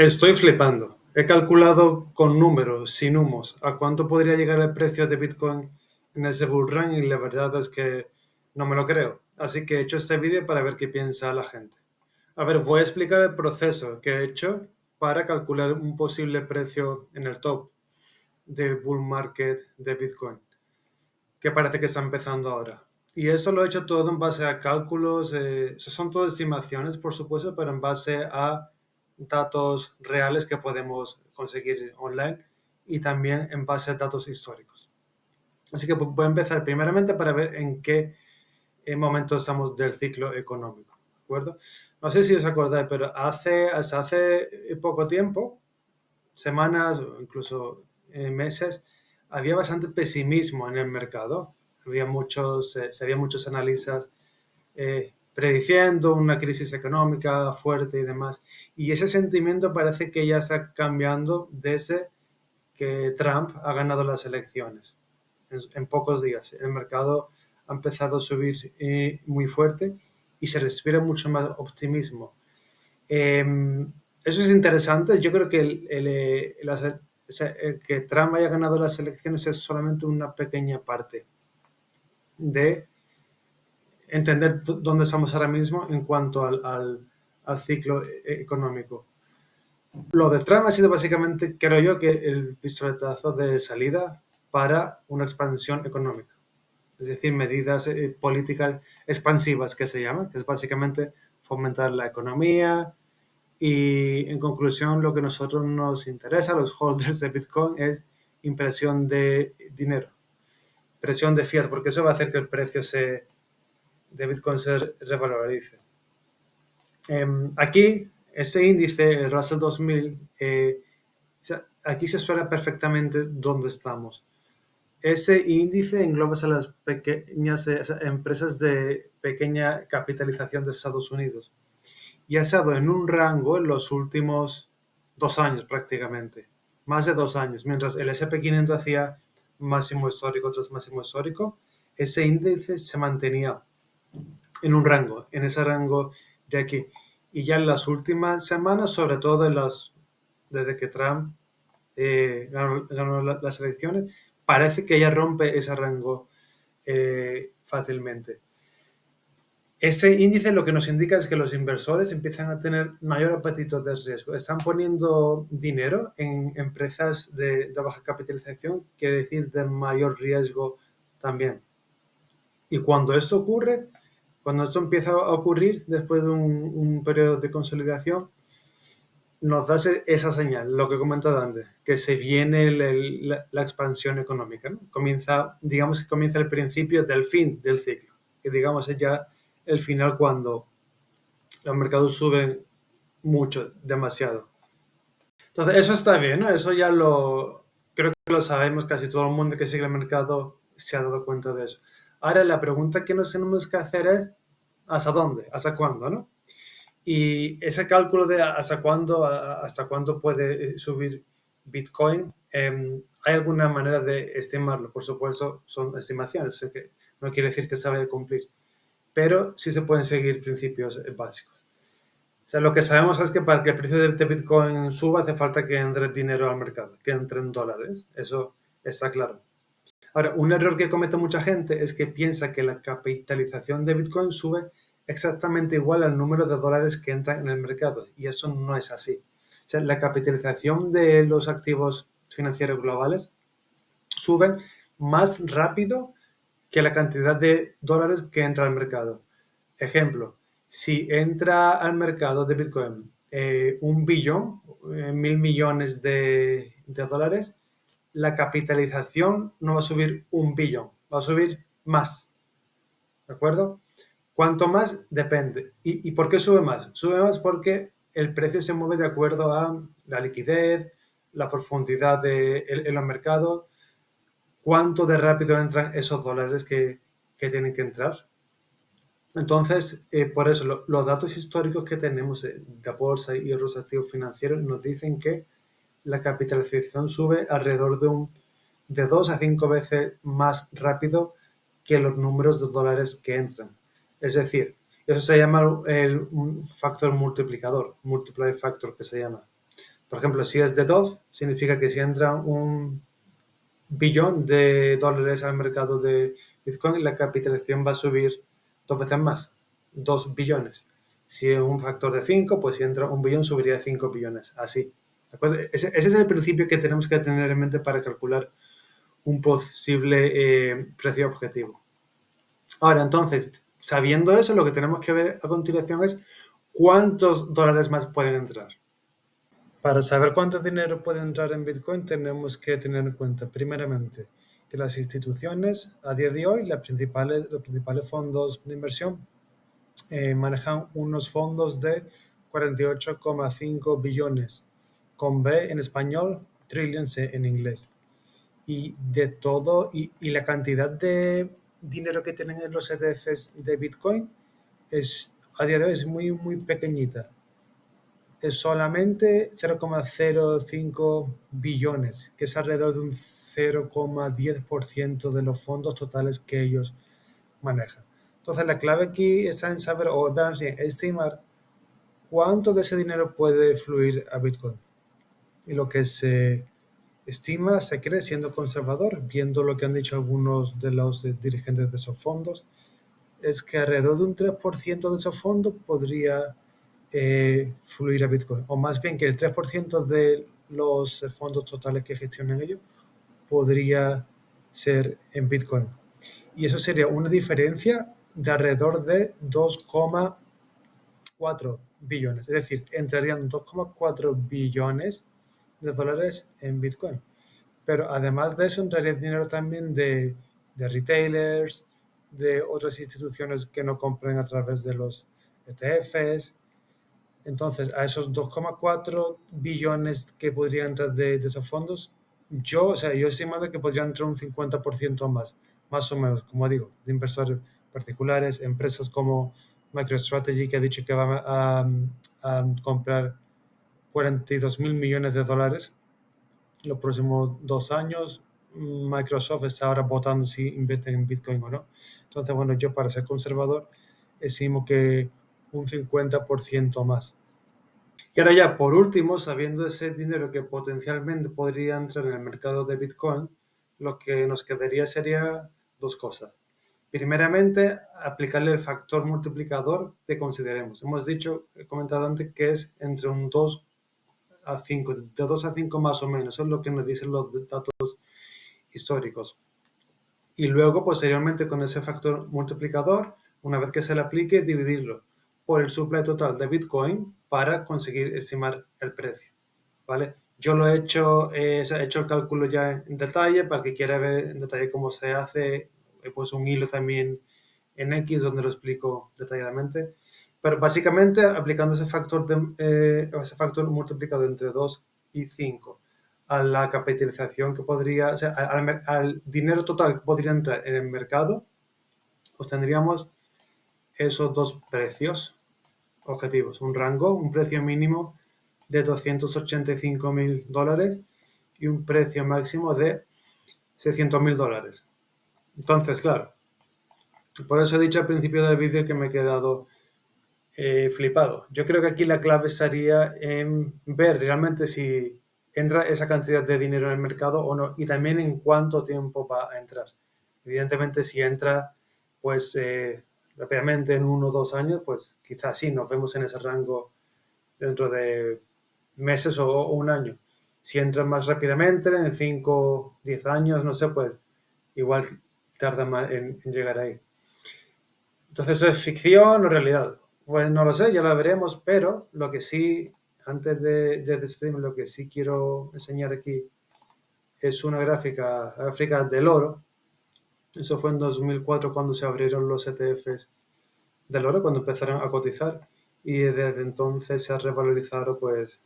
Estoy flipando. He calculado con números, sin humos, a cuánto podría llegar el precio de Bitcoin en ese bull run y la verdad es que no me lo creo. Así que he hecho este vídeo para ver qué piensa la gente. A ver, voy a explicar el proceso que he hecho para calcular un posible precio en el top del bull market de Bitcoin, que parece que está empezando ahora. Y eso lo he hecho todo en base a cálculos, son todas estimaciones, por supuesto, pero en base a datos reales que podemos conseguir online y también en base a datos históricos. Así que voy a empezar primeramente para ver en qué momento estamos del ciclo económico. ¿De acuerdo? No sé si os acordáis, pero hasta hace poco tiempo, semanas o incluso meses, había bastante pesimismo en el mercado. Había se había muchos analistas prediciendo una crisis económica fuerte y demás. Y ese sentimiento parece que ya está cambiando desde que Trump ha ganado las elecciones. En pocos días el mercado ha empezado a subir muy fuerte y se respira mucho más optimismo. Eso es interesante. Yo creo que que Trump haya ganado las elecciones es solamente una pequeña parte de entender dónde estamos ahora mismo en cuanto al ciclo económico. Lo de Trump ha sido básicamente, creo yo, que el pistoletazo de salida para una expansión económica. Es decir, medidas políticas expansivas que se llaman, que es básicamente fomentar la economía. Y en conclusión, lo que a nosotros nos interesa, los holders de Bitcoin, es impresión de dinero, presión de fiat, porque eso va a hacer que el precio de Bitcoin se revalorice. Aquí, ese índice, el Russell 2000, aquí se espera perfectamente dónde estamos. Ese índice engloba a las pequeñas empresas de pequeña capitalización de Estados Unidos y ha estado en un rango en los últimos 2 años prácticamente, más de 2 años, mientras el S&P 500 hacía máximo histórico tras máximo histórico, ese índice se mantenía en un rango, en ese rango de aquí. Y ya en las últimas semanas, sobre todo desde que Trump ganó las elecciones, parece que ya rompe ese rango fácilmente. Ese índice lo que nos indica es que los inversores empiezan a tener mayor apetito de riesgo. Están poniendo dinero en empresas de baja capitalización, quiere decir de mayor riesgo también. Y cuando esto ocurre, cuando esto empieza a ocurrir después de un periodo de consolidación, nos da esa señal, lo que he comentado antes, que se viene la expansión económica, ¿no? Digamos que comienza el principio del fin del ciclo, que digamos es ya el final cuando los mercados suben mucho, demasiado. Entonces, eso está bien, ¿no? Eso ya creo que lo sabemos, casi todo el mundo que sigue el mercado se ha dado cuenta de eso. Ahora, la pregunta que nos tenemos que hacer es, ¿hasta dónde? ¿Hasta cuándo, no? Y ese cálculo de hasta cuándo puede subir Bitcoin, ¿hay alguna manera de estimarlo? Por supuesto, son estimaciones, que no quiere decir que se vaya a cumplir, pero sí se pueden seguir principios básicos. O sea, lo que sabemos es que para que el precio de Bitcoin suba hace falta que entre dinero al mercado, que entren dólares. Eso está claro. Ahora, un error que comete mucha gente es que piensa que la capitalización de Bitcoin sube exactamente igual al número de dólares que entran en el mercado. Y eso no es así. O sea, la capitalización de los activos financieros globales sube más rápido que la cantidad de dólares que entra al mercado. Ejemplo, si entra al mercado de Bitcoin 1 billón, 1.000 millones de dólares, la capitalización no va a subir 1 billón, va a subir más. ¿De acuerdo? Cuanto más, depende. ¿Y por qué sube más? Sube más porque el precio se mueve de acuerdo a la liquidez, la profundidad en los mercados, cuánto de rápido entran esos dólares que tienen que entrar. Entonces, por eso, los datos históricos que tenemos de bolsa y otros activos financieros nos dicen que la capitalización sube alrededor de 2 a 5 veces más rápido que los números de dólares que entran. Es decir, eso se llama un factor multiplicador, multiplier factor que se llama. Por ejemplo, si es de 2, significa que si entra $1 billón al mercado de Bitcoin, la capitalización va a subir 2 veces más, 2 billones. Si es un factor de 5, pues si entra $1 billón, subiría 5 billones, así. ¿De acuerdo? Ese es el principio que tenemos que tener en mente para calcular un posible precio objetivo. Ahora, entonces, sabiendo eso, lo que tenemos que ver a continuación es cuántos dólares más pueden entrar. Para saber cuánto dinero puede entrar en Bitcoin, tenemos que tener en cuenta, primeramente, que las instituciones, a día de hoy, los principales fondos de inversión manejan unos fondos de 48,5 billones, con B en español, trillions en inglés. Y de todo, y la cantidad de dinero que tienen en los ETFs de Bitcoin a día de hoy es muy, muy pequeñita. Es solamente 0,05 billones, que es alrededor de un 0,10% de los fondos totales que ellos manejan. Entonces la clave aquí está en saber, o estimar cuánto de ese dinero puede fluir a Bitcoin. Y lo que se estima, se cree, siendo conservador, viendo lo que han dicho algunos de los dirigentes de esos fondos, es que alrededor de un 3% de esos fondos podría fluir a Bitcoin, o más bien que el 3% de los fondos totales que gestionan ellos podría ser en Bitcoin. Y eso sería una diferencia de alrededor de 2,4 billones. Es decir, entrarían 2,4 billones de dólares en Bitcoin. Pero además de eso, entraría dinero también de retailers, de otras instituciones que no compren a través de los ETFs. Entonces, a esos 2,4 billones que podrían entrar de esos fondos, yo he estimado que podrían entrar un 50% más o menos, como digo, de inversores particulares, empresas como MicroStrategy, que ha dicho que va a comprar 42.000 millones de dólares los próximos 2 años. Microsoft está ahora votando si invierten en Bitcoin o no. Entonces, bueno, yo para ser conservador estimo que un 50% más. Y ahora ya, por último, sabiendo ese dinero que potencialmente podría entrar en el mercado de Bitcoin, lo que nos quedaría sería 2 cosas. Primeramente, aplicarle el factor multiplicador que consideremos. He comentado antes que es entre un 2 a 5, de 2 a 5 más o menos, eso es lo que nos dicen los datos históricos. Y luego, posteriormente, con ese factor multiplicador, una vez que se le aplique, dividirlo por el supply total de Bitcoin para conseguir estimar el precio, ¿vale? Yo lo he hecho, he hecho el cálculo ya en detalle. Para el que quiera ver en detalle cómo se hace, he puesto un hilo también en X donde lo explico detalladamente. Pero básicamente, aplicando ese factor multiplicado entre 2 y 5 a la capitalización que podría, o sea, al dinero total que podría entrar en el mercado, obtendríamos esos dos precios objetivos, un rango, un precio mínimo de 285.000 dólares y un precio máximo de 600.000 dólares. Entonces, claro, por eso he dicho al principio del vídeo que me he quedado flipado. Yo creo que aquí la clave estaría en ver realmente si entra esa cantidad de dinero en el mercado o no, y también en cuánto tiempo va a entrar. Evidentemente, si entra pues rápidamente en 1 o 2 años, pues quizás sí, nos vemos en ese rango dentro de meses o un año. Si entra más rápidamente, en 5 o 10 años, no sé, pues igual tarda más en llegar ahí. Entonces, ¿eso es ficción o realidad? Pues no lo sé, ya lo veremos, pero lo que sí, antes de despedirme, lo que sí quiero enseñar aquí es una gráfica del oro. Eso fue en 2004 cuando se abrieron los ETFs del oro, cuando empezaron a cotizar, y desde entonces se ha revalorizado pues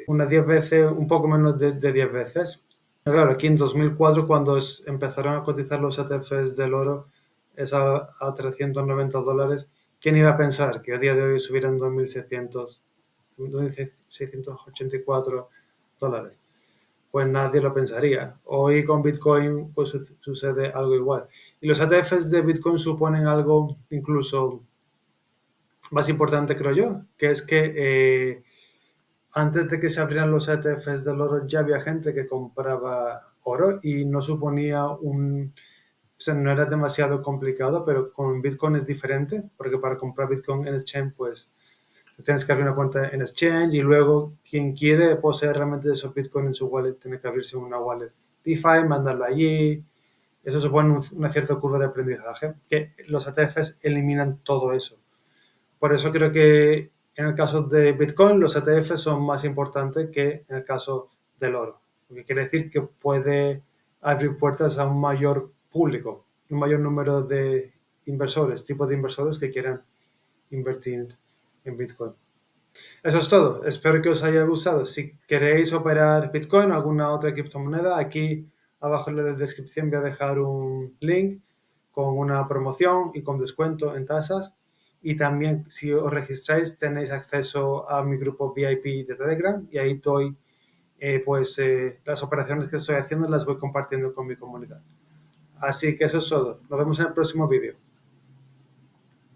unas 10 veces, un poco menos de 10 veces. Claro, aquí en 2004 cuando empezaron a cotizar los ETFs del oro, es a 390 dólares. ¿Quién iba a pensar que a día de hoy subieran 2.684 dólares? Pues nadie lo pensaría. Hoy con Bitcoin pues sucede algo igual. Y los ETFs de Bitcoin suponen algo incluso más importante, creo yo, que es que antes de que se abrieran los ETFs del oro, ya había gente que compraba oro y no suponía o sea, no era demasiado complicado, pero con Bitcoin es diferente, porque para comprar Bitcoin en Exchange, pues tienes que abrir una cuenta en Exchange y luego quien quiere poseer realmente esos Bitcoin en su wallet tiene que abrirse una wallet DeFi, mandarlo allí. Eso supone una cierta curva de aprendizaje, que los ETFs eliminan todo eso. Por eso creo que en el caso de Bitcoin los ETFs son más importantes que en el caso del oro. Lo que quiere decir que puede abrir puertas a un mayor público, un mayor número de inversores, tipos de inversores que quieran invertir en Bitcoin. Eso es todo. Espero que os haya gustado. Si queréis operar Bitcoin o alguna otra criptomoneda, aquí abajo en la descripción voy a dejar un link con una promoción y con descuento en tasas. Y también si os registráis tenéis acceso a mi grupo VIP de Telegram y ahí doy las operaciones que estoy haciendo las voy compartiendo con mi comunidad. Así que eso es todo. Nos vemos en el próximo vídeo.